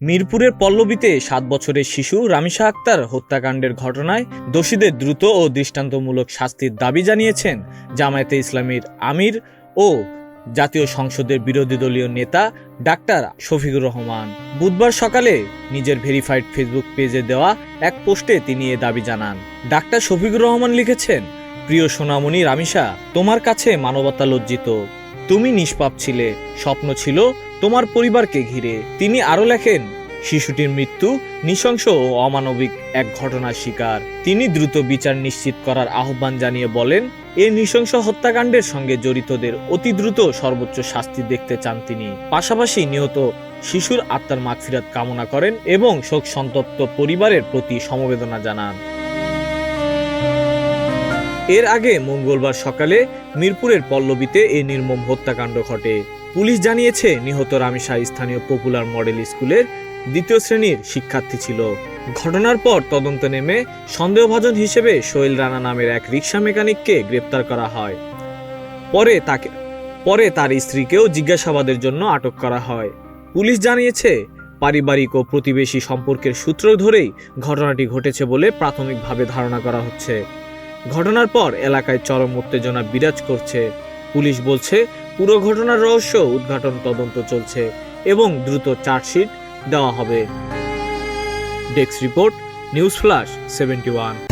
মিরপুরের পল্লবীতে ৭ বছরের শিশু রামিসা আক্তার হত্যাকাণ্ডের ঘটনায় দোষীদের দ্রুত ও দৃষ্টান্তমূলক শাস্তির দাবি জানিয়েছেন জামায়াতে ইসলামীর আমির ও জাতীয় সংসদের বিরোধী দলীয় নেতা ডাক্তার শফিকুর রহমান। বুধবার সকালে নিজের ভেরিফাইড ফেসবুক পেজে দেওয়া এক পোস্টে তিনি এ দাবি জানান। ডাক্তার শফিকুর রহমান লিখেছেন, প্রিয় সোনামণি রামিসা, তোমার কাছে মানবতা লজ্জিত। তুমি নিষ্পাপ ছিলে, স্বপ্ন ছিল তোমার পরিবারকে ঘিরে। তিনি আরও লেখেন, শিশুটির মৃত্যু নৃশংস ও অমানবিক এক ঘটনার শিকার। তিনি দ্রুত বিচার নিশ্চিত করার আহ্বান জানিয়ে বলেন, এই নৃশংস হত্যাকাণ্ডের সঙ্গে জড়িতদের অতি দ্রুত সর্বোচ্চ শাস্তি দেখতে চান তিনি। পাশাপাশি নিহত শিশুর আত্মার মাগফিরাত কামনা করেন এবং শোক সন্তপ্ত পরিবারের প্রতি সমবেদনা জানান। এর আগে মঙ্গলবার সকালে মিরপুরের পল্লবীতে এই নির্মম হত্যাকাণ্ড ঘটে। পুলিশ জানিয়েছে, নিহত রামিসা স্থানীয় পপুলার মডেল স্কুলের ২য় শ্রেণীর শিক্ষার্থী ছিল। ঘটনার পর তদন্তে নেমে সন্দেহভাজন হিসেবে সোহেল রানা নামের এক রিকশা মেকানিককে গ্রেপ্তার করা হয়। পরে তার স্ত্রীকেও জিজ্ঞাসাবাদের জন্য আটক করা হয়। পুলিশ জানিয়েছে, পারিবারিক ও প্রতিবেশী সম্পর্কের সূত্র ধরেই ঘটনাটি ঘটেছে বলে প্রাথমিকভাবে ধারণা করা হচ্ছে। ঘটনার পর এলাকায় চরম উত্তেজনা বিরাজ করছে। পুলিশ বলছে, পুরো ঘটনার রহস্য উদ্ঘাটন তদন্ত চলছে এবং দ্রুত চার্জশিট দেওয়া হবে। Desk report, news flash 71।